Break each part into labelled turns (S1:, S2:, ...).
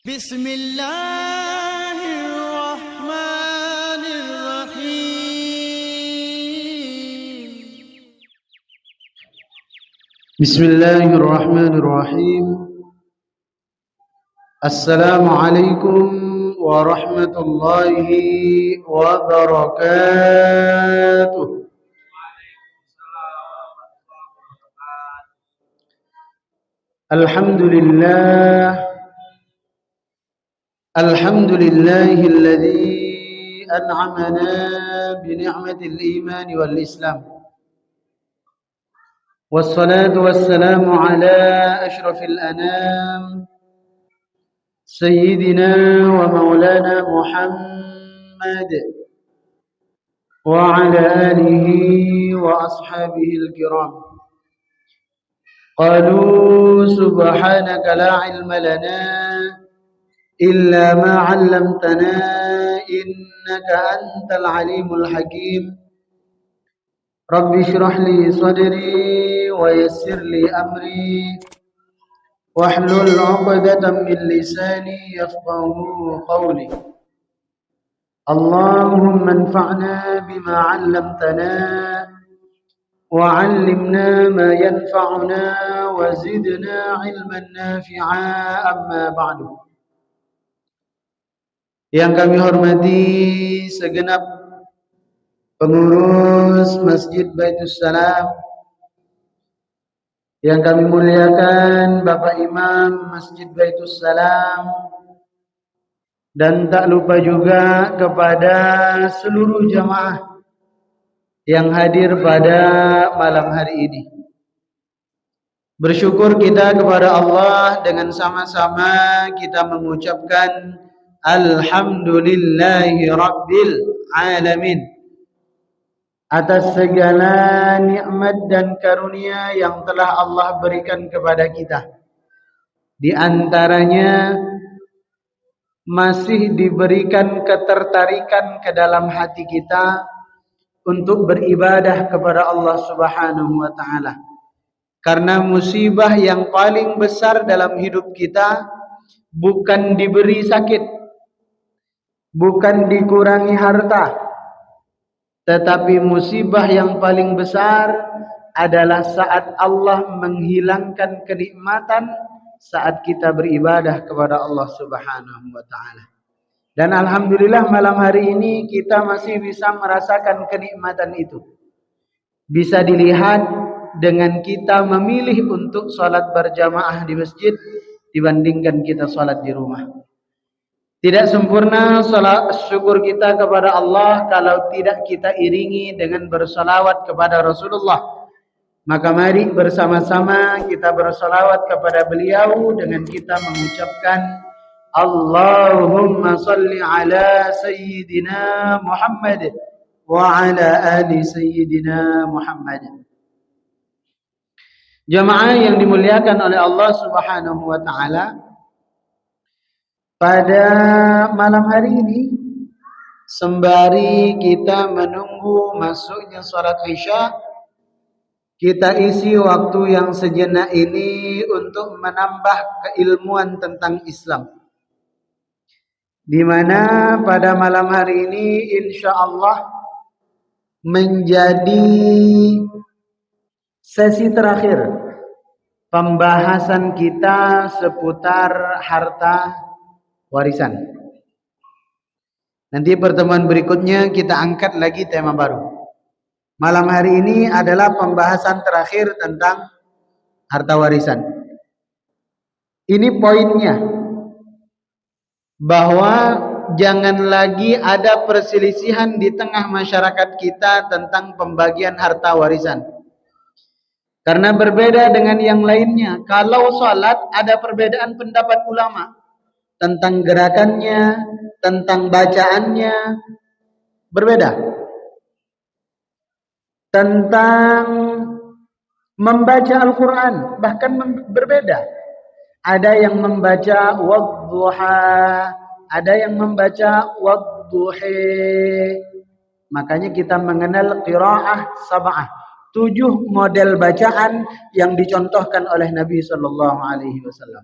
S1: بسم الله الرحمن الرحيم
S2: بسم الله الرحمن الرحيم السلام عليكم ورحمة الله وبركاته. الحمد لله الذي أنعمنا بنعمة الإيمان والإسلام، والصلاة والسلام على أشرف الأنام سيدنا ومولانا محمد وعلى آله وأصحابه الكرام. قالوا سبحانك لا علم لنا إلا ما علمتنا إنك أنت العليم الحكيم. رب اشرح لي صدري ويسر لي أمري واحلل عقدة من لساني يفقهوا قولي. اللهم انفعنا بما علمتنا وعلمنا ما ينفعنا وزدنا علما نافعا. أما بعد. Yang kami hormati segenap pengurus Masjid Baitus Salam, yang kami muliakan Bapak Imam Masjid Baitus Salam, dan tak lupa juga kepada seluruh jamaah yang hadir pada malam hari ini. Bersyukur kita kepada Allah dengan sama-sama kita mengucapkan Alhamdulillahi Rabbil Alamin atas segala nikmat dan karunia yang telah Allah berikan kepada kita. Di antaranya masih diberikan ketertarikan ke dalam hati kita untuk beribadah kepada Allah Subhanahu wa taala. Karena musibah yang paling besar dalam hidup kita bukan diberi sakit, bukan dikurangi harta, tetapi musibah yang paling besar adalah saat Allah menghilangkan kenikmatan saat kita beribadah kepada Allah Subhanahu wa taala. Dan alhamdulillah malam hari ini kita masih bisa merasakan kenikmatan itu. Bisa dilihat dengan kita memilih untuk salat berjamaah di masjid dibandingkan kita salat di rumah. Tidak sempurna salat syukur kita kepada Allah kalau tidak kita iringi dengan bersalawat kepada Rasulullah. Maka mari bersama-sama kita bersalawat kepada beliau dengan kita mengucapkan Allahumma salli ala Sayyidina Muhammad wa ala ali Sayyidina Muhammad. Jamaah yang dimuliakan oleh Allah Subhanahu wa taala, pada malam hari ini sembari kita menunggu masuknya salat Isya, kita isi waktu yang sejenak ini untuk menambah keilmuan tentang Islam. Di mana pada malam hari ini insyaallah menjadi sesi terakhir pembahasan kita seputar harta warisan. Nanti pertemuan berikutnya kita angkat lagi tema baru. Malam hari ini adalah pembahasan terakhir tentang harta warisan. Ini poinnya, bahwa jangan lagi ada perselisihan di tengah masyarakat kita tentang pembagian harta warisan. Karena berbeda dengan yang lainnya. Kalau salat ada perbedaan pendapat ulama tentang gerakannya, tentang bacaannya, berbeda. Tentang membaca Al-Quran bahkan berbeda. Ada yang membaca wadduha, ada yang membaca wadduhi. Makanya kita mengenal qiraah sab'ah, 7 model bacaan yang dicontohkan oleh Nabi sallallahu alaihi wasallam.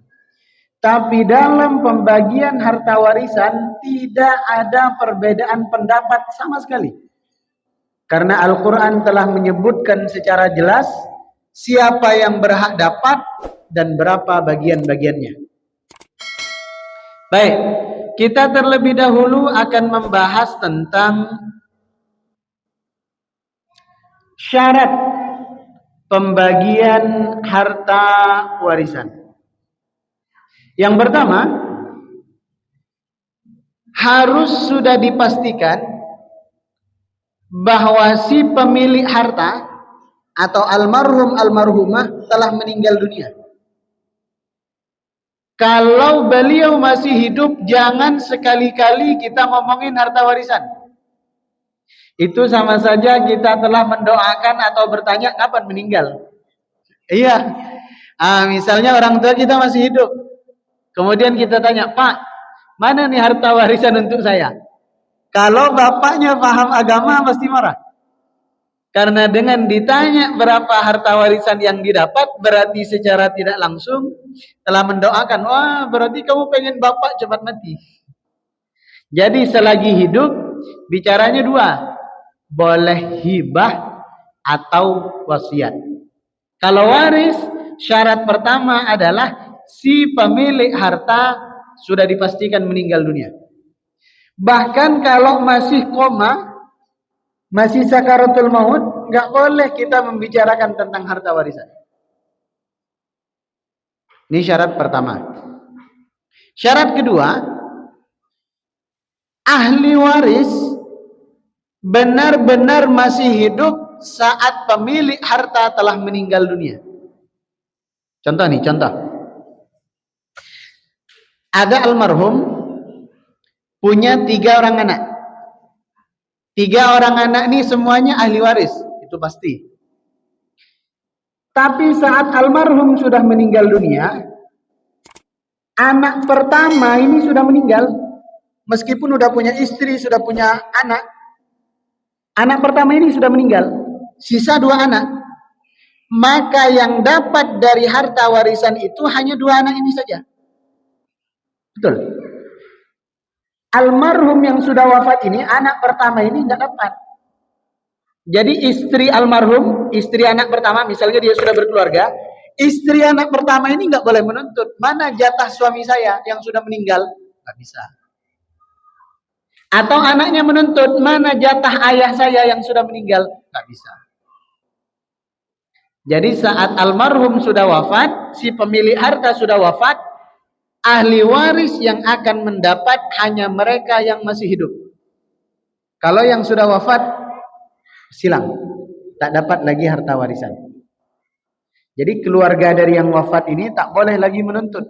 S2: Tapi dalam pembagian harta warisan tidak ada perbedaan pendapat sama sekali. Karena Al-Quran telah menyebutkan secara jelas siapa yang berhak dapat dan berapa bagian-bagiannya. Baik, kita terlebih dahulu akan membahas tentang syarat pembagian harta warisan. Yang pertama, harus sudah dipastikan bahwa si pemilik harta atau almarhum almarhumah telah meninggal dunia. Kalau beliau masih hidup, jangan sekali-kali kita ngomongin harta warisan. Itu sama saja kita telah mendoakan atau bertanya kapan meninggal. Iya. Misalnya orang tua kita masih hidup. Kemudian kita tanya, Pak, mana nih harta warisan untuk saya? Kalau bapaknya paham agama pasti marah. Karena dengan ditanya berapa harta warisan yang didapat, berarti secara tidak langsung telah mendoakan, wah berarti kamu pengen bapak cepat mati. Jadi selagi hidup, bicaranya dua. Boleh hibah atau wasiat. Kalau waris, syarat pertama adalah si pemilik harta sudah dipastikan meninggal dunia. Bahkan kalau masih koma, masih sakaratul maut, nggak boleh kita membicarakan tentang harta warisan. Ini syarat pertama. Syarat kedua, ahli waris benar-benar masih hidup saat pemilik harta telah meninggal dunia. Contoh nih, contoh. Ada almarhum punya 3 orang anak. 3 orang anak ini semuanya ahli waris, itu pasti. Tapi saat almarhum sudah meninggal dunia, anak pertama ini sudah meninggal. Meskipun sudah punya istri, sudah punya anak. Anak pertama ini sudah meninggal. Sisa 2 anak. Maka yang dapat dari harta warisan itu hanya 2 anak ini saja. Betul. Almarhum yang sudah wafat ini, anak pertama ini nggak dapat. Jadi istri almarhum, istri anak pertama, misalnya dia sudah berkeluarga, istri anak pertama ini nggak boleh menuntut. Mana jatah suami saya yang sudah meninggal? Nggak bisa. Atau anaknya menuntut, mana jatah ayah saya yang sudah meninggal? Nggak bisa. Jadi saat almarhum sudah wafat, si pemilik harta sudah wafat, ahli waris yang akan mendapat hanya mereka yang masih hidup. Kalau yang sudah wafat, silang. Tak dapat lagi harta warisan. Jadi keluarga dari yang wafat ini tak boleh lagi menuntut.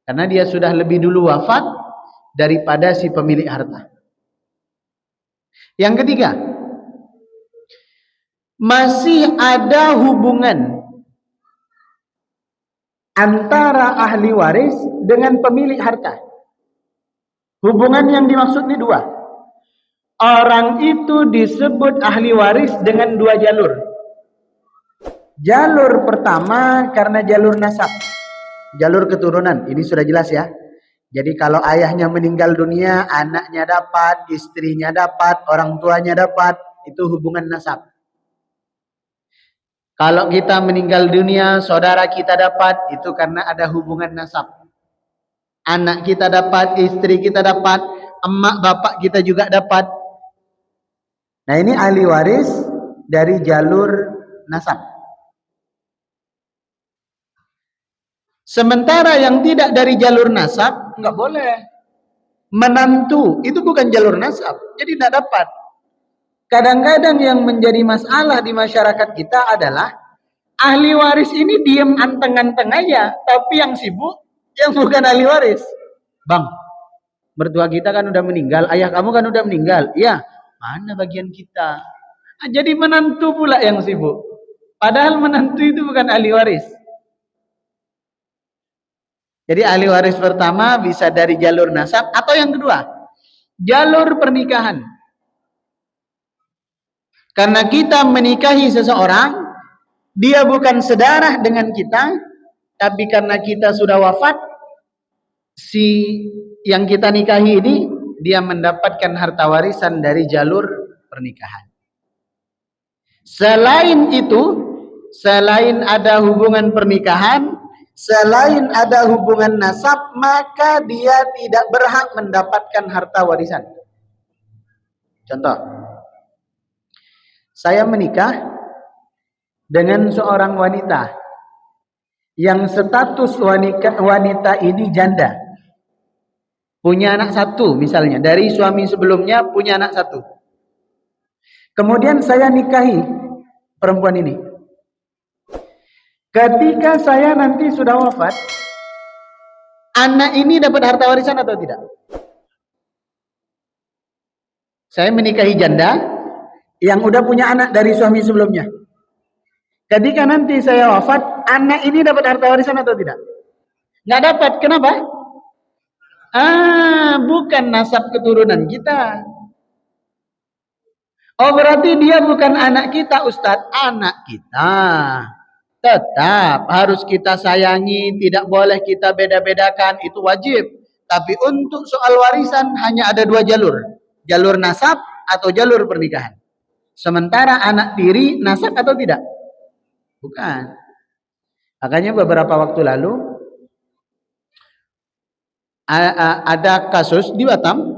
S2: Karena dia sudah lebih dulu wafat daripada si pemilik harta. Yang ketiga, masih ada hubungan antara ahli waris dengan pemilik harta. Hubungan yang dimaksud ini 2. Orang itu disebut ahli waris dengan 2 jalur. Jalur pertama karena jalur nasab, jalur keturunan. Ini sudah jelas ya. Jadi kalau ayahnya meninggal dunia, anaknya dapat, istrinya dapat, orang tuanya dapat, itu hubungan nasab. Kalau kita meninggal dunia, saudara kita dapat, itu karena ada hubungan nasab. Anak kita dapat, istri kita dapat, emak bapak kita juga dapat. Nah ini ahli waris dari jalur nasab. Sementara yang tidak dari jalur nasab, nggak boleh. Menantu, itu bukan jalur nasab, jadi tidak dapat. Kadang-kadang yang menjadi masalah di masyarakat kita adalah ahli waris ini diem anteng-anteng aja, tapi yang sibuk yang bukan ahli waris. Bang, mertua kita kan udah meninggal, ayah kamu kan udah meninggal. Iya, mana bagian kita? Jadi menantu pula yang sibuk. Padahal menantu itu bukan ahli waris. Jadi ahli waris pertama bisa dari jalur nasab, atau yang kedua, jalur pernikahan. Karena kita menikahi seseorang, dia bukan sedarah dengan kita, tapi karena kita sudah wafat, si yang kita nikahi ini dia mendapatkan harta warisan dari jalur pernikahan. Selain itu, selain ada hubungan pernikahan, selain ada hubungan nasab, maka dia tidak berhak mendapatkan harta warisan. Contoh, saya menikah dengan seorang wanita yang status wanita ini janda, punya anak satu misalnya, dari suami sebelumnya punya anak satu. Kemudian saya nikahi perempuan ini. Ketika saya nanti sudah wafat, anak ini dapat harta warisan atau tidak? Saya menikahi janda yang udah punya anak dari suami sebelumnya. Ketika nanti saya wafat, anak ini dapat harta warisan atau tidak? Nggak dapat. Kenapa? Bukan nasab keturunan kita. Oh, berarti dia bukan anak kita, Ustadz. Anak kita. Tetap harus kita sayangi, tidak boleh kita beda-bedakan, itu wajib. Tapi untuk soal warisan hanya ada dua jalur. Jalur nasab atau jalur pernikahan. Sementara anak tiri nasab atau tidak? Bukan. Makanya beberapa waktu lalu ada kasus di Batam.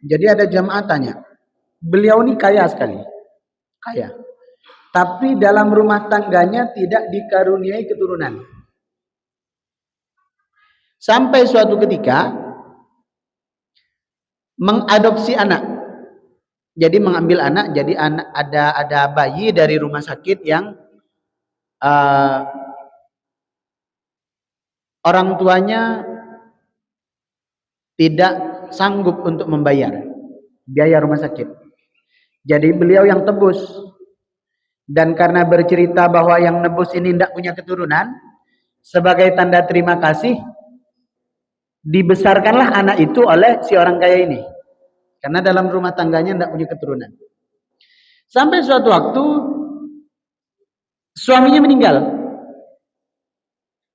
S2: Jadi ada jamaah tanya, beliau ini kaya sekali, kaya, tapi dalam rumah tangganya tidak dikaruniai keturunan. Sampai suatu ketika mengadopsi anak. Jadi mengambil anak, jadi anak ada bayi dari rumah sakit yang orang tuanya tidak sanggup untuk membayar biaya rumah sakit. Jadi beliau yang tebus. Dan karena bercerita bahwa yang nebus ini tidak punya keturunan, sebagai tanda terima kasih, dibesarkanlah anak itu oleh si orang kaya ini. Karena dalam rumah tangganya tidak punya keturunan. Sampai suatu waktu, suaminya meninggal.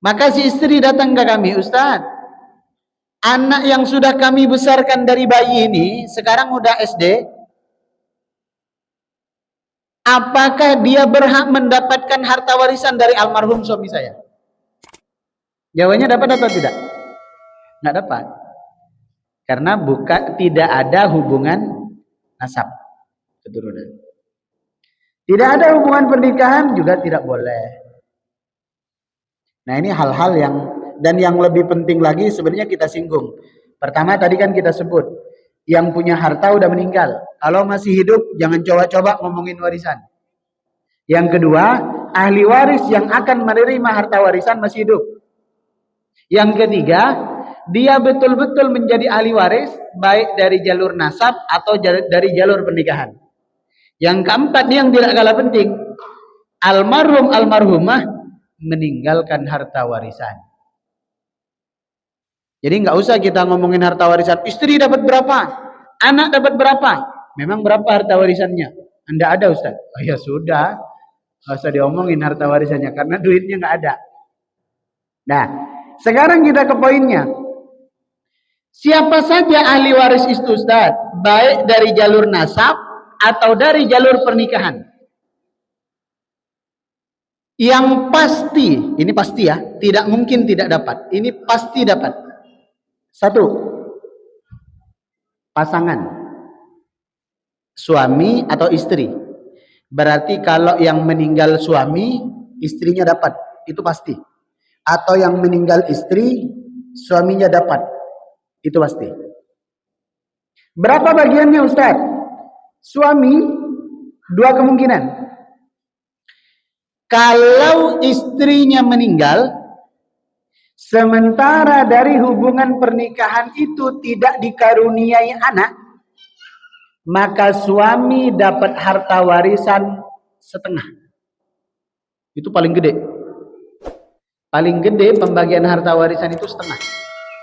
S2: Maka si istri datang ke kami, Ustaz, anak yang sudah kami besarkan dari bayi ini, sekarang udah SD, apakah dia berhak mendapatkan harta warisan dari almarhum suami saya? Jawabannya dapat atau tidak? Nggak dapat. Karena tidak ada hubungan nasab keturunan. Tidak ada hubungan pernikahan juga tidak boleh. Nah, ini hal-hal yang lebih penting lagi sebenarnya kita singgung. Pertama tadi kan kita sebut, yang punya harta udah meninggal. Kalau masih hidup jangan coba-coba ngomongin warisan. Yang kedua, ahli waris yang akan menerima harta warisan masih hidup. Yang ketiga, dia betul-betul menjadi ahli waris baik dari jalur nasab atau dari jalur pernikahan. Yang keempat yang tidak kalah penting, almarhum almarhumah meninggalkan harta warisan. Jadi nggak usah kita ngomongin harta warisan. Istri dapat berapa? Anak dapat berapa? Memang berapa harta warisannya? Anda ada, Ustaz? Oh ya sudah, nggak usah diomongin harta warisannya karena duitnya nggak ada. Nah, sekarang kita ke poinnya. Siapa saja ahli waris itu, Ustaz? Baik dari jalur nasab atau dari jalur pernikahan. Yang pasti, ini pasti ya, tidak mungkin tidak dapat. Ini pasti dapat. Satu, pasangan. Suami atau istri. Berarti kalau yang meninggal suami, istrinya dapat. Itu pasti. Atau yang meninggal istri, suaminya dapat. Itu pasti. Berapa bagiannya, Ustaz? Suami, dua kemungkinan. Kalau istrinya meninggal, sementara dari hubungan pernikahan itu tidak dikaruniai anak, maka suami dapat harta warisan setengah. Itu paling gede. Paling gede pembagian harta warisan itu setengah.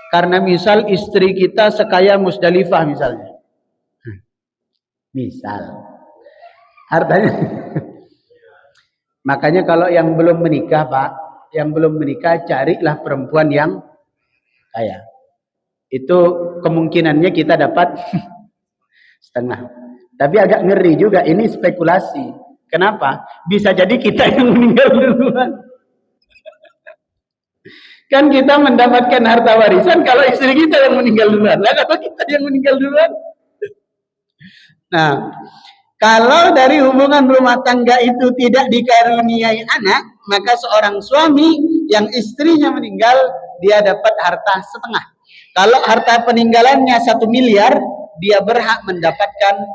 S2: Karena misal istri kita sekaya Musdalifah misalnya. Misal. Hartanya. Makanya kalau yang belum menikah, Pak, yang belum menikah carilah perempuan yang kaya. Itu kemungkinannya kita dapat setengah. Tapi agak ngeri juga, ini spekulasi. Kenapa? Bisa jadi kita yang meninggal duluan. Kan kita mendapatkan harta warisan kalau istri kita yang meninggal duluan. Lah kalau kita yang meninggal duluan. Nah, kalau dari hubungan rumah tangga itu tidak dikaruniai anak, maka seorang suami yang istrinya meninggal, dia dapat harta setengah. Kalau harta peninggalannya 1 miliar, dia berhak mendapatkan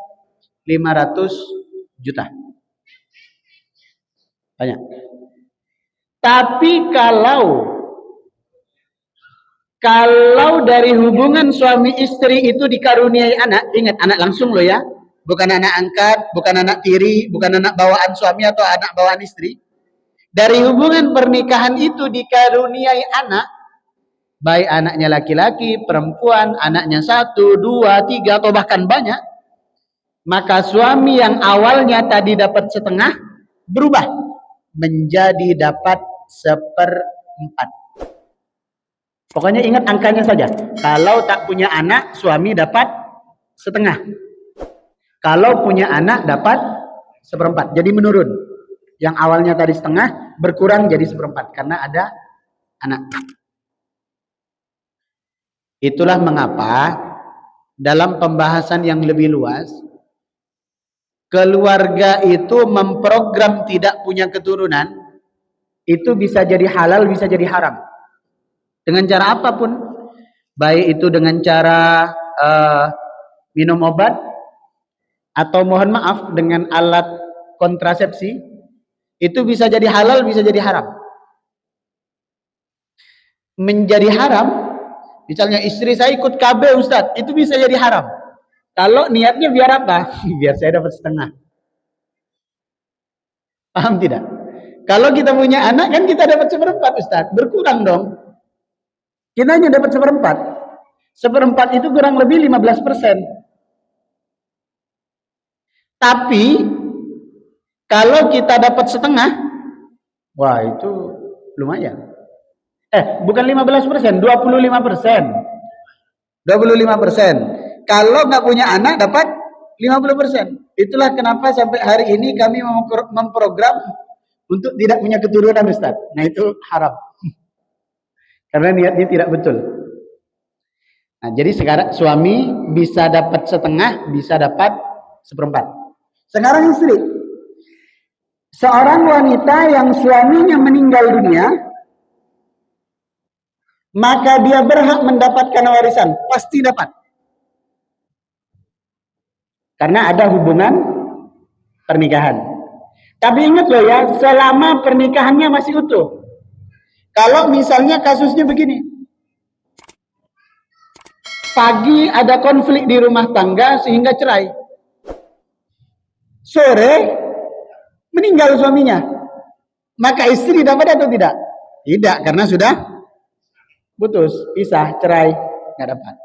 S2: 500 juta. Banyak. Tapi kalau dari hubungan suami istri itu dikaruniai anak, ingat anak langsung loh ya, bukan anak angkat, bukan anak tiri, bukan anak bawaan suami atau anak bawaan istri. Dari hubungan pernikahan itu dikaruniai anak, baik anaknya laki-laki, perempuan, anaknya 1, 2, 3 atau bahkan banyak, maka suami yang awalnya tadi dapat setengah berubah menjadi dapat 1/4. Pokoknya ingat angkanya saja. Kalau tak punya anak, suami dapat setengah. Kalau punya anak, dapat 1/4. Jadi menurun. Yang awalnya tadi setengah, berkurang jadi 1/4. Karena ada anak. Itulah mengapa dalam pembahasan yang lebih luas, keluarga itu memprogram tidak punya keturunan, itu bisa jadi halal, bisa jadi haram. Dengan cara apapun, baik itu dengan cara minum obat, atau mohon maaf dengan alat kontrasepsi, itu bisa jadi halal, bisa jadi haram. Menjadi haram, misalnya istri saya ikut KB Ustadz, itu bisa jadi haram. Kalau niatnya biar apa? Biar saya dapat setengah. Paham tidak? Kalau kita punya anak kan kita dapat 1/4 Ustadz, berkurang dong. Kita hanya dapat 1/4. 1/4 itu kurang lebih 15%. Tapi kalau kita dapat setengah, wah itu lumayan. Bukan 15%, 25%. 25%. Kalau nggak punya anak dapat 50%. Itulah kenapa sampai hari ini kami memprogram untuk tidak punya keturunan Ustaz. Nah itu haram. Karena niatnya tidak betul. Nah, jadi sekarang suami bisa dapat setengah, bisa dapat 1/4. Sekarang istri. Seorang wanita yang suaminya meninggal dunia, maka dia berhak mendapatkan warisan. Pasti dapat. Karena ada hubungan pernikahan. Tapi ingat loh ya, selama pernikahannya masih utuh. Kalau misalnya kasusnya begini, pagi ada konflik di rumah tangga sehingga cerai, sore meninggal suaminya, maka istri dapat atau tidak? Tidak, karena sudah putus, pisah, cerai, nggak dapat.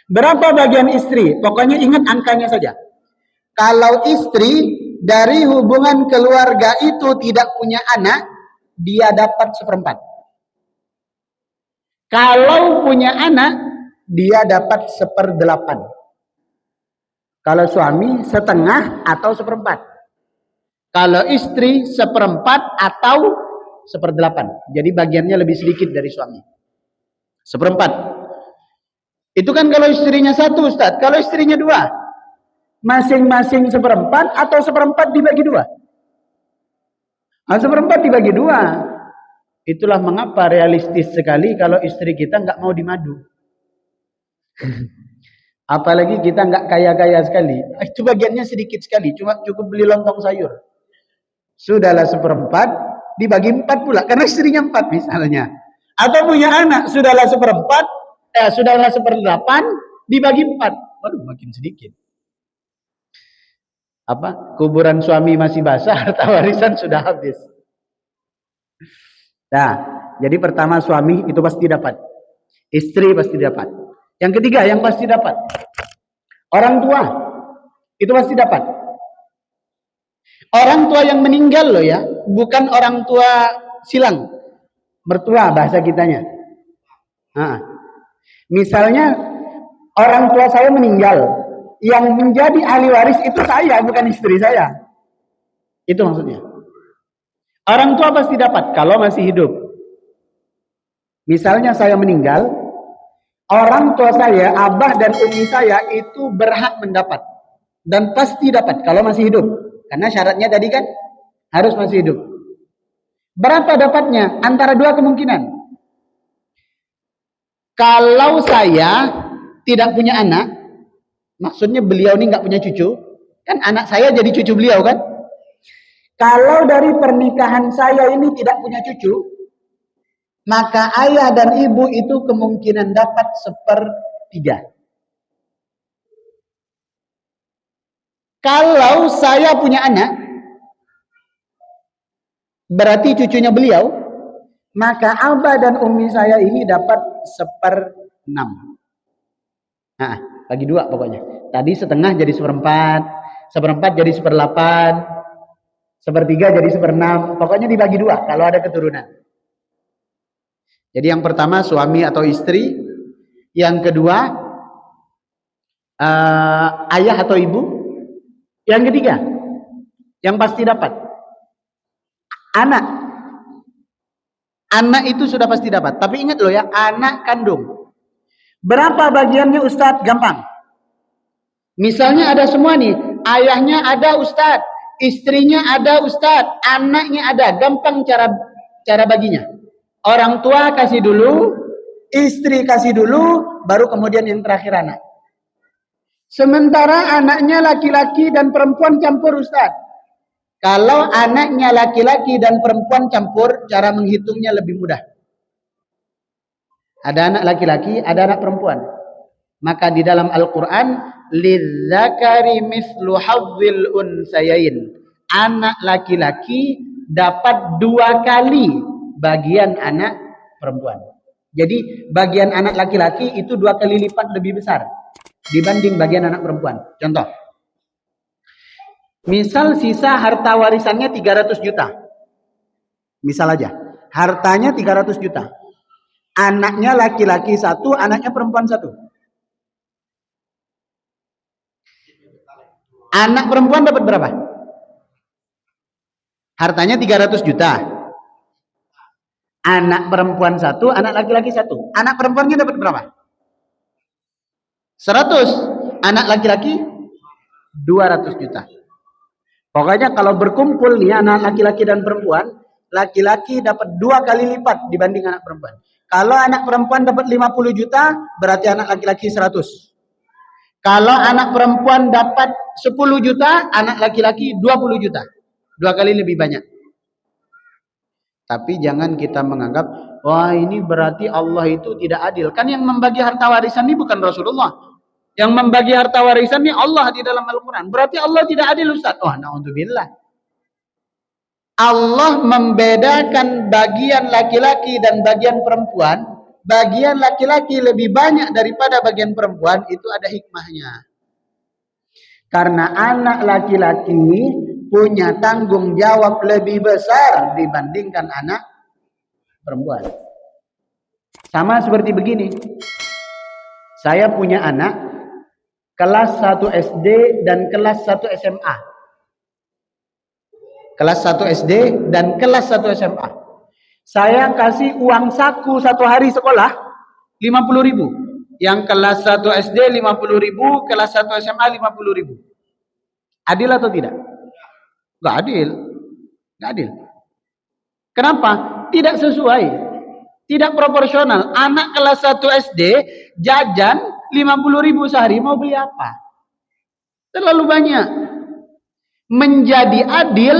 S2: Berapa bagian istri? Pokoknya ingat angkanya saja. Kalau istri dari hubungan keluarga itu tidak punya anak, dia dapat 1/4. Kalau punya anak, dia dapat 1/8. Kalau suami setengah atau 1/4. Kalau istri 1/4 atau 1/8. Jadi bagiannya lebih sedikit dari suami. 1/4. Itu kan kalau istrinya 1 Ustaz. Kalau istrinya 2, masing-masing 1/4 atau 1/4 dibagi 2. 1/4 dibagi 2. Itulah mengapa realistis sekali kalau istri kita nggak mau dimadu. Apalagi kita nggak kaya-kaya sekali. Itu bagiannya sedikit sekali, cuma cukup beli lontong sayur. Sudahlah 1/4 dibagi 4 pula, karena istrinya 4 misalnya. Atau punya anak, sudahlah 1/4, sudahlah 1/8 dibagi 4. Waduh, makin sedikit. Kuburan suami masih basah, harta warisan sudah habis. Nah, jadi pertama suami itu pasti dapat. Istri pasti dapat. Yang ketiga yang pasti dapat, orang tua itu pasti dapat. Orang tua yang meninggal loh ya, bukan orang tua silang, mertua bahasa kitanya. Nah, misalnya Orang tua saya meninggal. Yang menjadi ahli waris itu saya, bukan istri saya. Itu maksudnya. Orang tua pasti dapat kalau masih hidup. Misalnya saya meninggal, orang tua saya, abah dan umi saya itu berhak mendapat. Dan pasti dapat kalau masih hidup. Karena syaratnya tadi kan harus masih hidup. Berapa dapatnya? Antara dua kemungkinan. Kalau saya tidak punya anak, maksudnya beliau ini nggak punya cucu, kan anak saya jadi cucu beliau kan? Kalau dari pernikahan saya ini tidak punya cucu, maka ayah dan ibu itu kemungkinan dapat 1/3. Kalau saya punya anak, berarti cucunya beliau, maka abah dan umi saya ini dapat 1/6. Nah, bagi dua pokoknya. Tadi setengah jadi 1/4, 1/4 jadi 1/8, 1/3 jadi 1/6. Pokoknya dibagi dua kalau ada keturunan. Jadi yang pertama suami atau istri, yang kedua ayah atau ibu, yang ketiga yang pasti dapat anak. Anak itu sudah pasti dapat. Tapi ingat loh ya, anak kandung. Berapa bagiannya Ustadz? Gampang. Misalnya ada semua nih, ayahnya ada Ustadz, istrinya ada Ustadz, anaknya ada. Gampang cara baginya. Orang tua kasih dulu, istri kasih dulu, baru kemudian yang terakhir anak. Sementara anaknya laki-laki dan perempuan campur Ustadz. Kalau anaknya laki-laki dan perempuan campur, cara menghitungnya lebih mudah. Ada anak laki-laki, ada anak perempuan. Maka di dalam Al-Quran, lidzakari mislu hadzil unsayain. Anak laki-laki dapat 2 kali bagian anak perempuan. Jadi bagian anak laki-laki itu 2 kali lipat lebih besar dibanding bagian anak perempuan. Contoh, misal sisa harta warisannya 300 juta. Misal aja, hartanya 300 juta. Anaknya laki-laki 1, anaknya perempuan 1. Anak perempuan dapat berapa? Hartanya 300 juta. Anak perempuan 1, anak laki-laki 1. Anak perempuannya dapat berapa? 100. Anak laki-laki 200 juta. Pokoknya kalau berkumpul nih anak laki-laki dan perempuan, laki-laki dapat 2 kali lipat dibanding anak perempuan. Kalau anak perempuan dapat 50 juta, berarti anak laki-laki 100. Kalau anak perempuan dapat 10 juta, anak laki-laki 20 juta. 2 kali lebih banyak. Tapi jangan kita menganggap, wah ini berarti Allah itu tidak adil. Kan yang membagi harta warisan ini bukan Rasulullah. Yang membagi harta warisan ini Allah di dalam Al-Quran. Berarti Allah tidak adil Ustaz. Oh, na'udzubillah. Allah membedakan bagian laki-laki dan bagian perempuan. Bagian laki-laki lebih banyak daripada bagian perempuan. Itu ada hikmahnya. Karena anak laki-laki punya tanggung jawab lebih besar dibandingkan anak perempuan. Sama seperti begini. Saya punya anak kelas 1 SD dan kelas 1 SMA. Kelas 1 SD dan kelas 1 SMA. Saya kasih uang saku 1 hari sekolah 50.000. Yang kelas 1 SD 50.000, kelas 1 SMA 50.000. Adil atau tidak? Enggak adil. Enggak adil. Kenapa? Tidak sesuai. Tidak proporsional. Anak kelas 1 SD jajan 50.000 sehari, mau beli apa? Terlalu banyak. Menjadi adil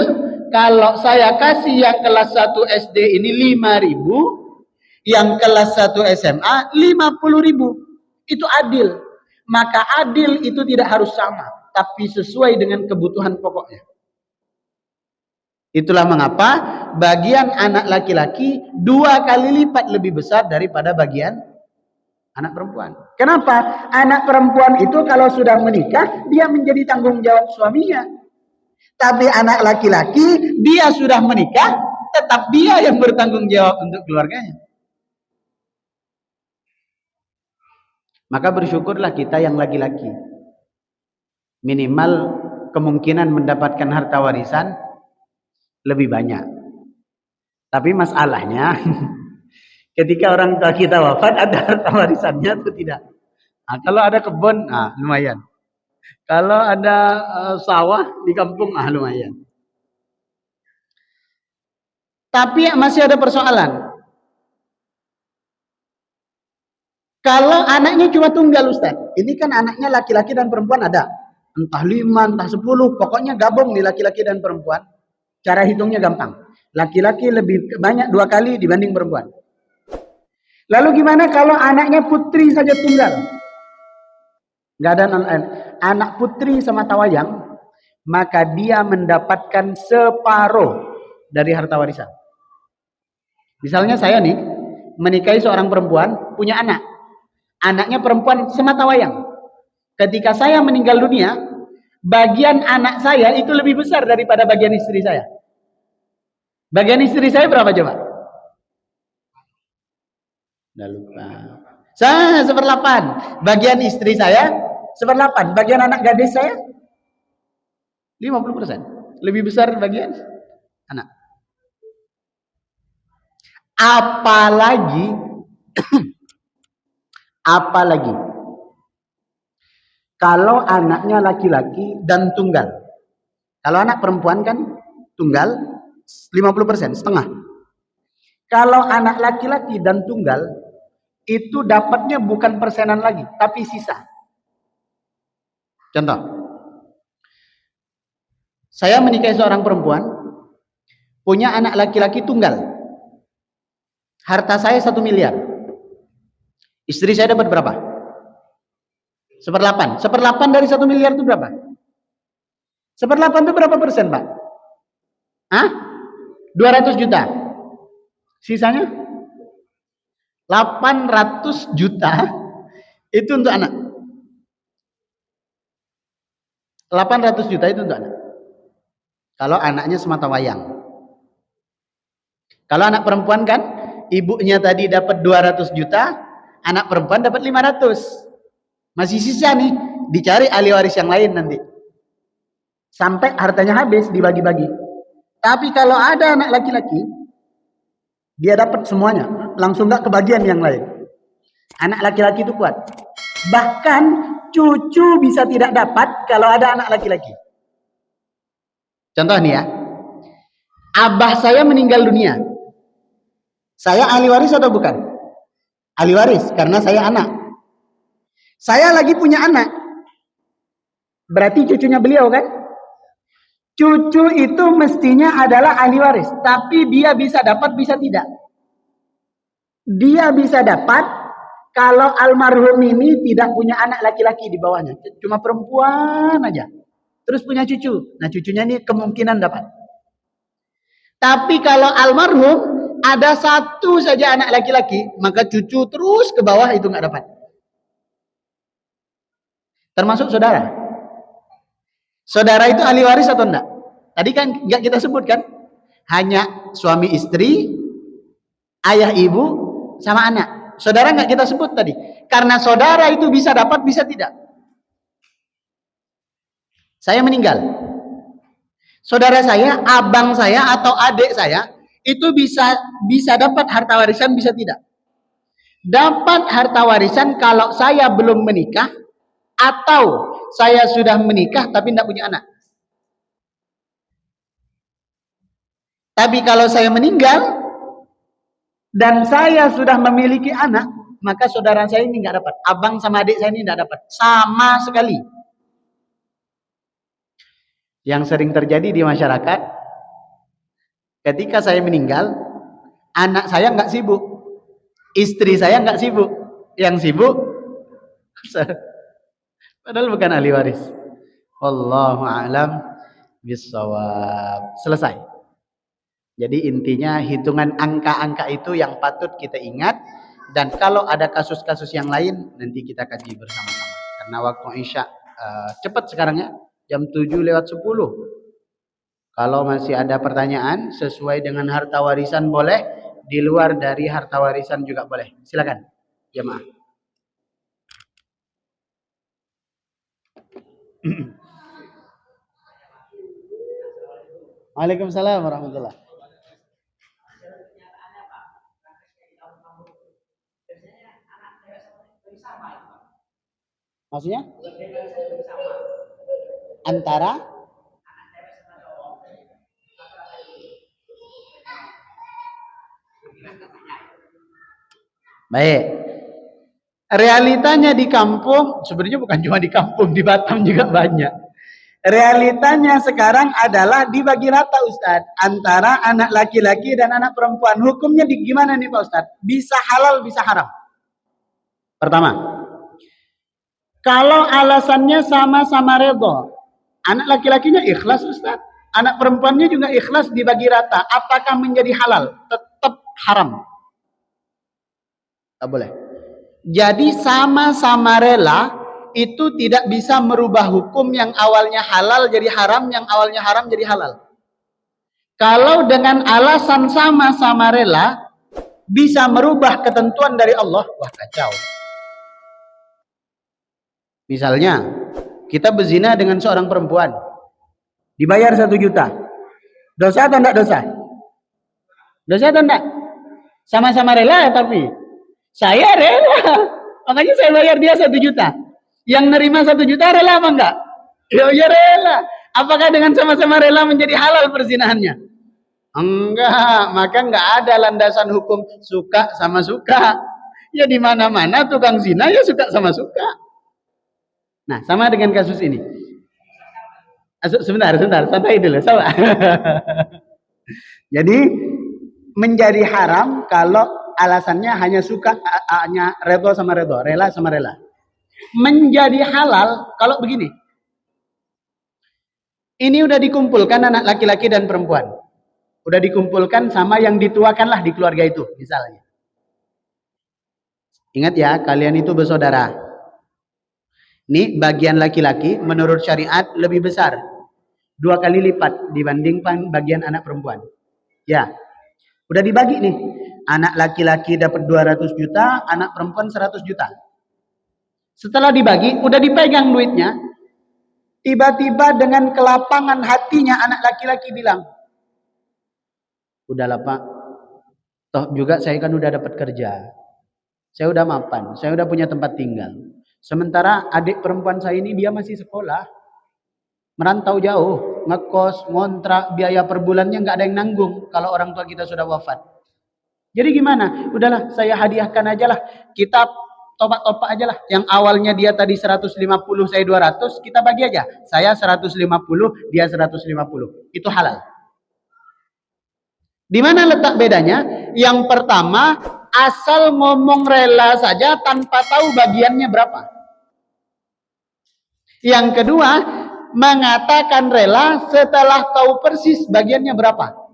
S2: kalau saya kasih yang kelas 1 SD ini 5.000, yang kelas 1 SMA 50.000. Itu adil. Maka adil itu tidak harus sama, tapi sesuai dengan kebutuhan pokoknya. Itulah mengapa bagian anak laki-laki 2 kali lipat lebih besar daripada bagian anak perempuan. Kenapa? Anak perempuan itu kalau sudah menikah, dia menjadi tanggung jawab suaminya. Tapi anak laki-laki, dia sudah menikah, tetap dia yang bertanggung jawab untuk keluarganya. Maka bersyukurlah kita yang laki-laki. Minimal kemungkinan mendapatkan harta warisan lebih banyak. Tapi masalahnya ketika orang tua kita wafat, ada harta warisannya atau tidak? Nah, kalau ada kebun, lumayan. Kalau ada sawah di kampung, lumayan. Tapi masih ada persoalan. Kalau anaknya cuma tunggal, Ustaz. Ini kan anaknya laki-laki dan perempuan ada. Entah 5, entah 10, pokoknya gabung nih laki-laki dan perempuan. Cara hitungnya gampang. Laki-laki lebih banyak 2 kali dibanding perempuan. Lalu gimana kalau anaknya putri saja tunggal? Nggak ada anak putri sama tawayang, maka dia mendapatkan separuh dari harta warisan. Misalnya saya nih menikahi seorang perempuan, punya anak. Anaknya perempuan semata wayang. Ketika saya meninggal dunia, bagian anak saya itu lebih besar daripada bagian istri saya. Bagian istri saya berapa coba? Udah lupa. Saya 1/8. Bagian istri saya 1/8. Bagian anak gadis saya 50%. Lebih besar bagian anak. Apalagi kalau anaknya laki-laki dan tunggal. Kalau anak perempuan kan tunggal 50%, setengah. Kalau anak laki-laki dan tunggal itu dapatnya bukan persenan lagi, tapi sisa. Contoh, saya menikahi seorang perempuan, punya anak laki-laki tunggal. Harta saya 1 miliar. Istri saya dapat berapa? 1/8. 1/8 dari 1 miliar itu berapa? 1/8 itu berapa persen, Pak? 200 juta. Sisanya 800 juta itu untuk anak. 800 juta itu untuk anak. Kalau anaknya semata wayang. Kalau anak perempuan kan, ibunya tadi dapat 200 juta, anak perempuan dapat 500. Masih sisa nih, dicari ahli waris yang lain nanti. Sampai hartanya habis dibagi-bagi. Tapi kalau ada anak laki-laki, dia dapat semuanya, langsung gak kebagian yang lain. Anak laki-laki itu kuat. Bahkan cucu bisa tidak dapat kalau ada anak laki-laki. Contoh nih ya, abah saya meninggal dunia. Saya ahli waris atau bukan? Ahli waris, karena saya anak. Saya lagi punya anak. Berarti cucunya beliau kan? Cucu itu mestinya adalah ahli waris, tapi dia bisa dapat, bisa tidak. Dia bisa dapat kalau almarhum ini tidak punya anak laki-laki di bawahnya, cuma perempuan aja. Terus punya cucu. Nah, cucunya ini kemungkinan dapat. Tapi kalau almarhum ada 1 saja anak laki-laki, maka cucu terus ke bawah itu nggak dapat. Termasuk saudara. Saudara itu ahli waris atau enggak? Tadi kan enggak kita sebutkan. Hanya suami istri, ayah ibu, sama anak. Saudara enggak kita sebut tadi. Karena saudara itu bisa dapat, bisa tidak. Saya meninggal. Saudara saya, abang saya atau adik saya itu bisa dapat harta warisan, bisa tidak. Dapat harta warisan kalau saya belum menikah atau saya sudah menikah tapi tidak punya anak. Tapi kalau saya meninggal dan saya sudah memiliki anak, maka saudara saya ini nggak dapat. Abang sama adik saya ini nggak dapat sama sekali. Yang sering terjadi di masyarakat, ketika saya meninggal, anak saya nggak sibuk, istri saya nggak sibuk, yang sibuk padahal bukan ahli waris. Wallahu a'lam bishawab. Selesai. Jadi intinya hitungan angka-angka itu yang patut kita ingat, dan kalau ada kasus-kasus yang lain nanti kita kaji bersama-sama. Karena waktu Isya cepat sekarang ya, jam 7:10. Kalau masih ada pertanyaan sesuai dengan harta warisan boleh, di luar dari harta warisan juga boleh. Silakan jemaah. Waalaikumsalam warahmatullahi. Maksudnya? Antara baik. Realitanya di kampung, sebenarnya bukan cuma di kampung, di Batam juga banyak. Realitanya sekarang adalah dibagi rata Ustadz, antara anak laki-laki dan anak perempuan. Hukumnya di gimana nih Pak Ustadz? Bisa halal, bisa haram. Pertama, kalau alasannya sama-sama redha, anak laki-lakinya ikhlas Ustadz, anak perempuannya juga ikhlas, dibagi rata, apakah menjadi halal? Tetap haram. Tak boleh. Jadi sama-sama rela itu tidak bisa merubah hukum yang awalnya halal jadi haram, yang awalnya haram jadi halal. Kalau dengan alasan sama-sama rela bisa merubah ketentuan dari Allah, wah kacau. Misalnya kita berzina dengan seorang perempuan, dibayar 1 juta, dosa atau enggak dosa? Dosa atau enggak? Sama-sama rela tapi saya rela, makanya saya bayar dia 1 juta. Yang nerima 1 juta rela apa enggak? Ya rela. Apakah dengan sama-sama rela menjadi halal perzinahannya? Enggak, maka enggak ada landasan hukum suka sama suka. Ya di mana-mana tukang zina ya suka sama suka. Nah, sama dengan kasus ini. Sebentar, santai dulu, sabar. Jadi menjadi haram kalau alasannya hanya suka, hanya redha sama redha, rela sama rela. Menjadi halal kalau begini. Ini udah dikumpulkan anak laki-laki dan perempuan. Udah dikumpulkan sama yang dituakanlah di keluarga itu, misalnya. Ingat ya, kalian itu bersaudara. Ini bagian laki-laki menurut syariat lebih besar. 2 kali lipat dibandingkan bagian anak perempuan. Ya, udah dibagi nih. Anak laki-laki dapat 200 juta, anak perempuan 100 juta. Setelah dibagi, udah dipegang duitnya. Tiba-tiba dengan kelapangan hatinya anak laki-laki bilang, udahlah Pak, toh juga saya kan udah dapat kerja. Saya udah mapan, saya udah punya tempat tinggal. Sementara adik perempuan saya ini dia masih sekolah. Merantau jauh, ngekos, ngontrak, biaya per bulannya nggak ada yang nanggung kalau orang tua kita sudah wafat. Jadi gimana? Udahlah, saya hadiahkan aja lah. Kita topak-topak aja lah. Yang awalnya dia tadi 150, saya 200, kita bagi aja. Saya 150, dia 150. Itu halal. Di mana letak bedanya? Yang pertama, asal ngomong rela saja tanpa tahu bagiannya berapa. Yang kedua, mengatakan rela setelah tahu persis bagiannya berapa.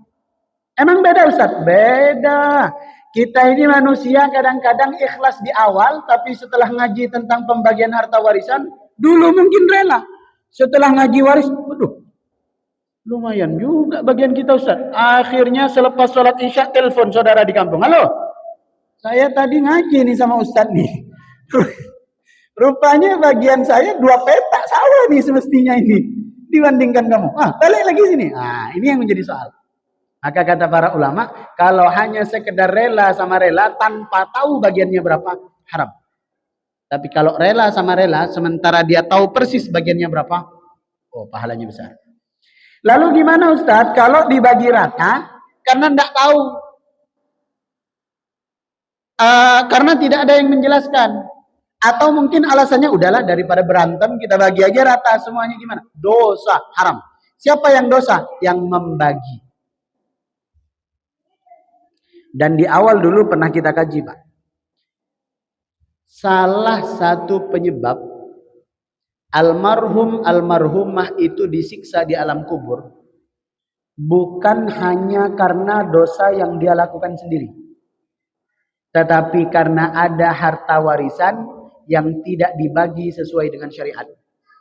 S2: Emang beda Ustaz? Beda. Kita ini manusia kadang-kadang ikhlas di awal, tapi setelah ngaji tentang pembagian harta warisan, dulu mungkin rela. Setelah ngaji waris, waduh, lumayan juga bagian kita Ustaz. Akhirnya selepas sholat isya, telepon saudara di kampung. Halo, saya tadi ngaji nih sama Ustaz nih. Rupanya bagian saya 2 petak sawah nih semestinya ini. Dibandingkan kamu. Balik lagi sini. Ini yang menjadi soal. Maka kata para ulama, kalau hanya sekedar rela sama rela tanpa tahu bagiannya berapa, haram. Tapi kalau rela sama rela, sementara dia tahu persis bagiannya berapa, oh pahalanya besar. Lalu gimana Ustadz kalau dibagi rata karena tidak tahu? Karena tidak ada yang menjelaskan. Atau mungkin alasannya udahlah daripada berantem kita bagi aja rata semuanya, gimana? Dosa, haram. Siapa yang dosa? Yang membagi. Dan di awal dulu pernah kita kaji Pak. Salah satu penyebab almarhum almarhumah itu disiksa di alam kubur bukan hanya karena dosa yang dia lakukan sendiri, tetapi karena ada harta warisan yang tidak dibagi sesuai dengan syariat.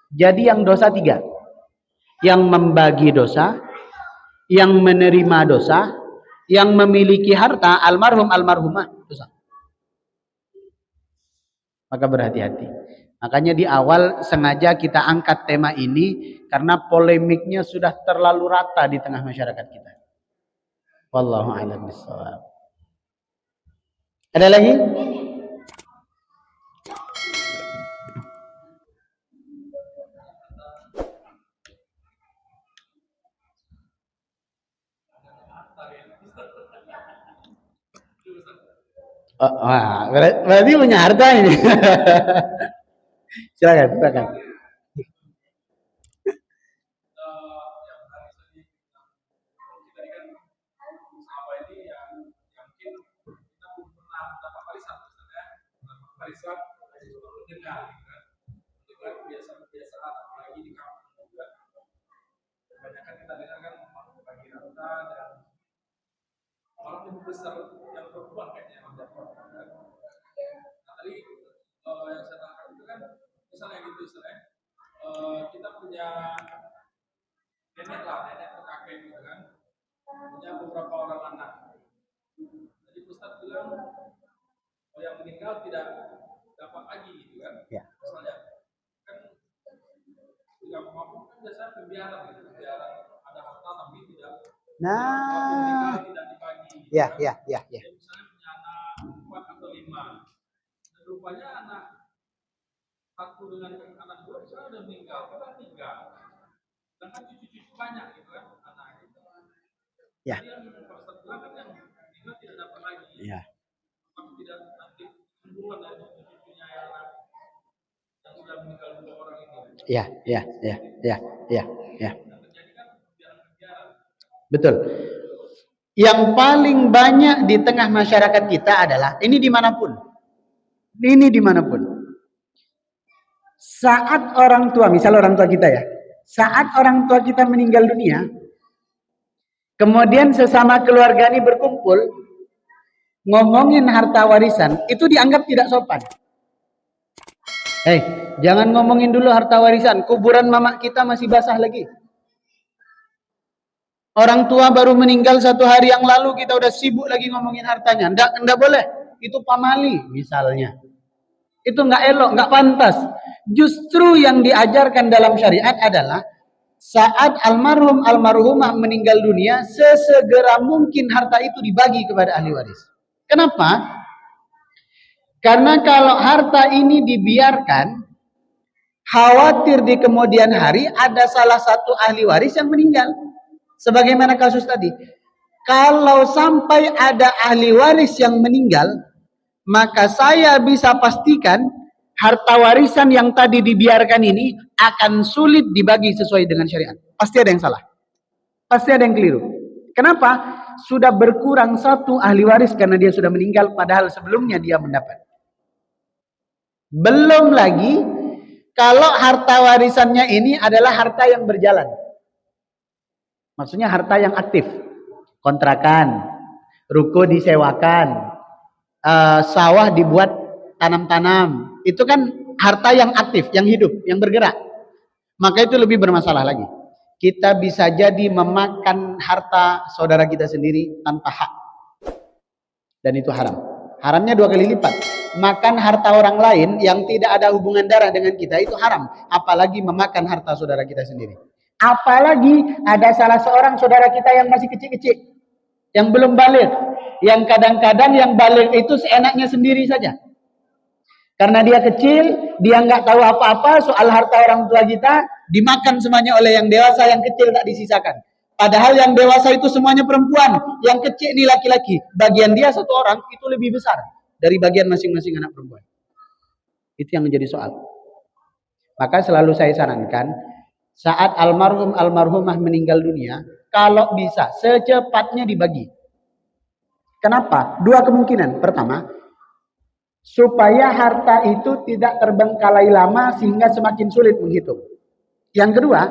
S2: Jadi yang dosa 3, yang membagi dosa, yang menerima dosa, yang memiliki harta almarhum almarhumah dosa. Maka berhati-hati. Makanya di awal sengaja kita angkat tema ini karena polemiknya sudah terlalu rata di tengah masyarakat kita. Wallahu a'lam bishawab. Ada lagi? Oh, wah, berarti punya harta ini. Silakan. Ya. Nah, ya. Ya. Ya. Betul. Yang paling banyak di tengah masyarakat kita adalah ini dimanapun. Saat orang tua, misal orang tua kita ya, saat orang tua kita meninggal dunia, kemudian sesama keluarga ini berkumpul ngomongin harta warisan, itu dianggap tidak sopan. Jangan ngomongin dulu harta warisan, kuburan mama kita masih basah lagi. Orang tua baru meninggal 1 hari yang lalu, kita udah sibuk lagi ngomongin hartanya. Enggak boleh, itu pamali misalnya. Itu enggak elok, enggak pantas. Justru yang diajarkan dalam syariat adalah saat almarhum almarhumah meninggal dunia, sesegera mungkin harta itu dibagi kepada ahli waris. Kenapa? Karena kalau harta ini dibiarkan, khawatir di kemudian hari ada salah satu ahli waris yang meninggal. Sebagaimana kasus tadi. Kalau sampai ada ahli waris yang meninggal, maka saya bisa pastikan harta warisan yang tadi dibiarkan ini akan sulit dibagi sesuai dengan syariat. Pasti ada yang salah. Pasti ada yang keliru. Kenapa? Sudah berkurang satu ahli waris karena dia sudah meninggal, padahal sebelumnya dia mendapat. Belum lagi kalau harta warisannya ini adalah harta yang berjalan. Maksudnya harta yang aktif. Kontrakan, ruko disewakan, sawah dibuat tanam-tanam. Itu kan harta yang aktif, yang hidup, yang bergerak. Maka itu lebih bermasalah lagi. Kita bisa jadi memakan harta saudara kita sendiri tanpa hak. Dan itu haram. Haramnya 2 kali lipat. Makan harta orang lain yang tidak ada hubungan darah dengan kita itu haram. Apalagi memakan harta saudara kita sendiri. Apalagi ada salah seorang saudara kita yang masih kecil-kecil, yang belum balik, yang kadang-kadang yang balik itu seenaknya sendiri saja. Karena dia kecil, dia nggak tahu apa-apa soal harta orang tua kita, dimakan semuanya oleh yang dewasa, yang kecil tak disisakan. Padahal yang dewasa itu semuanya perempuan, yang kecil ini laki-laki. Bagian dia 1 orang itu lebih besar dari bagian masing-masing anak perempuan. Itu yang menjadi soal. Maka selalu saya sarankan, saat almarhum almarhumah meninggal dunia, kalau bisa secepatnya dibagi. Kenapa? 2 kemungkinan. Pertama, supaya harta itu tidak terbengkalai lama sehingga semakin sulit menghitung. Yang kedua,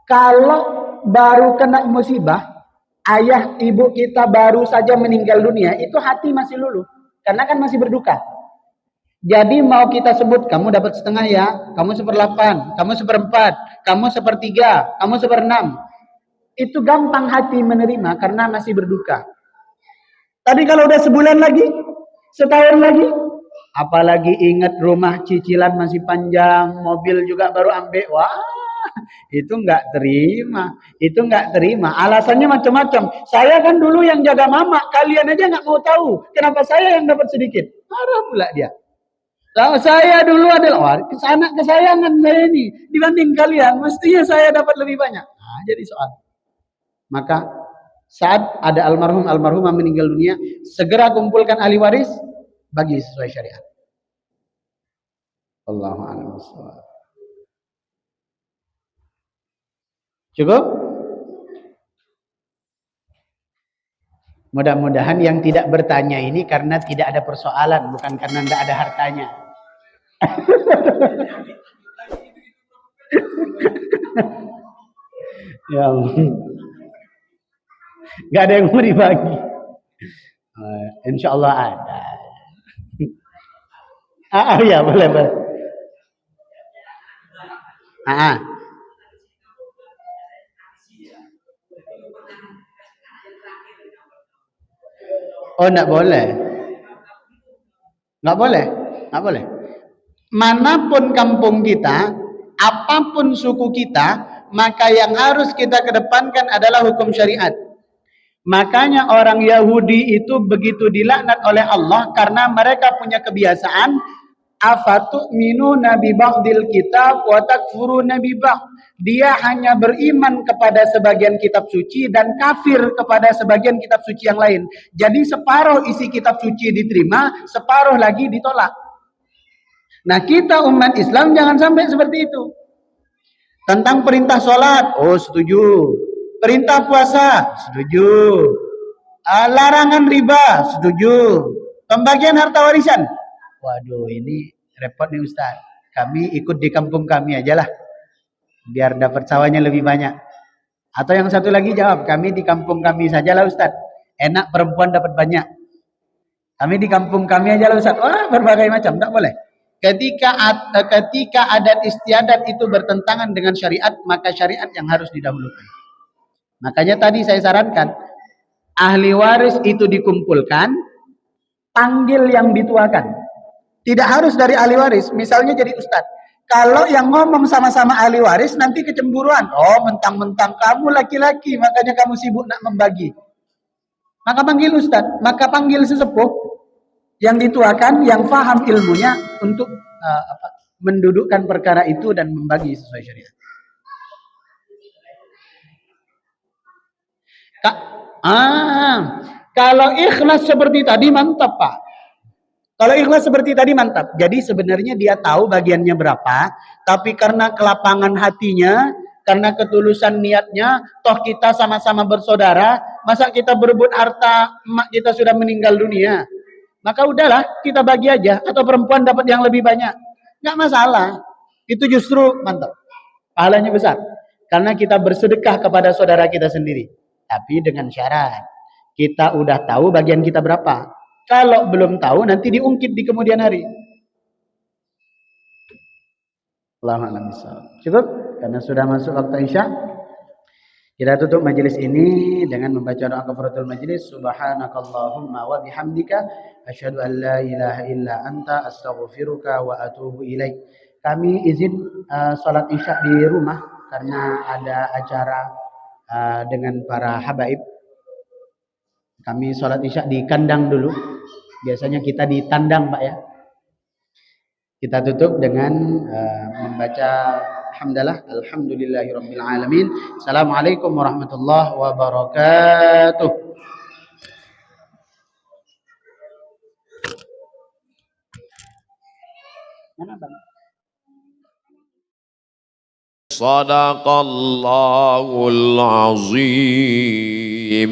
S2: kalau baru kena musibah, ayah ibu kita baru saja meninggal dunia, itu hati masih luluh karena kan masih berduka. Jadi mau kita sebut, kamu dapat setengah ya, kamu 1/8, kamu 1/4, kamu 1/3, kamu 1/6. Itu gampang hati menerima karena masih berduka. Tapi kalau udah sebulan lagi, setahun lagi, Apalagi ingat rumah cicilan masih panjang, mobil juga baru ambil. Wah, itu nggak terima. Itu nggak terima. Alasannya macam-macam. Saya kan dulu yang jaga mama, kalian aja nggak mau tahu. Kenapa saya yang dapat sedikit? Marah pula dia. Kalau saya dulu adalah anak kesayangan saya ini dibanding kalian, mestinya saya dapat lebih banyak. Nah, jadi soal. Maka saat ada almarhumah meninggal dunia, segera kumpulkan ahli waris bagi sesuai syariat. Allahu a'lam bishawab. Cukup? Mudah-mudahan yang tidak bertanya ini karena tidak ada persoalan, bukan karena tidak ada hartanya. Ya, nggak ada yang mau dibagi. Insya Allah ada. Ya boleh. Oh, enggak boleh. Enggak boleh. Enggak boleh. Manapun kampung kita, apapun suku kita, maka yang harus kita kedepankan adalah hukum syariat. Makanya orang Yahudi itu begitu dilaknat oleh Allah karena mereka punya kebiasaan afatu'minuna bi ba'dil kitab wa takfuruna bi ba'd. Dia hanya beriman kepada sebagian kitab suci dan kafir kepada sebagian kitab suci yang lain. Jadi separuh isi kitab suci diterima, separuh lagi ditolak. Nah, kita umat Islam jangan sampai seperti itu. Tentang perintah sholat, oh setuju. Perintah puasa, setuju. Larangan riba, setuju. Pembagian harta warisan, waduh ini repot nih Ustaz. Kami ikut di kampung kami aja lah, biar dapat sawahnya lebih banyak. Atau yang satu lagi jawab, kami di kampung kami sajalah Ustaz. Enak perempuan dapat banyak. Kami di kampung kami aja lah Ustaz. Wah, berbagai macam, tak boleh. Ketika adat istiadat itu bertentangan dengan syariat, maka syariat yang harus didahulukan. Makanya tadi saya sarankan, ahli waris itu dikumpulkan, panggil yang dituakan. Tidak harus dari ahli waris, misalnya jadi ustadz. Kalau yang ngomong sama-sama ahli waris, nanti kecemburuan. Oh, mentang-mentang kamu laki-laki, makanya kamu sibuk nak membagi. Maka panggil ustadz, maka panggil sesepuh yang dituakan, yang faham ilmunya untuk mendudukkan perkara itu dan membagi sesuai syariat. Kalau ikhlas seperti tadi mantap Pak. Kalau ikhlas seperti tadi mantap. Jadi sebenarnya dia tahu bagiannya berapa, tapi karena kelapangan hatinya, karena ketulusan niatnya, toh kita sama-sama bersaudara, masa kita berebut harta emak kita sudah meninggal dunia. Maka udahlah kita bagi aja, atau perempuan dapat yang lebih banyak. Nggak masalah. Itu justru mantap. Pahalanya besar. Karena kita bersedekah kepada saudara kita sendiri. Tapi dengan syarat. Kita udah tahu bagian kita berapa. Kalau belum tahu nanti diungkit di kemudian hari. Allahu cukup karena sudah masuk waktu Isya. Kita tutup majelis ini dengan membaca doa kafaratul majelis. Subhanakallahumma wa bihamdika asyhadu an la ilaha illa anta astaghfiruka wa atubu ilaik. Kami izin salat Isya di rumah karena ada acara dengan para habaib. Kami salat Isya di kandang dulu. Biasanya kita di tandang, Pak ya. Kita tutup dengan membaca hamdalah, alhamdulillahirabbil alamin. Assalamualaikum warahmatullahi wabarakatuh. Mana Bang?
S3: Sadaqallahul azim.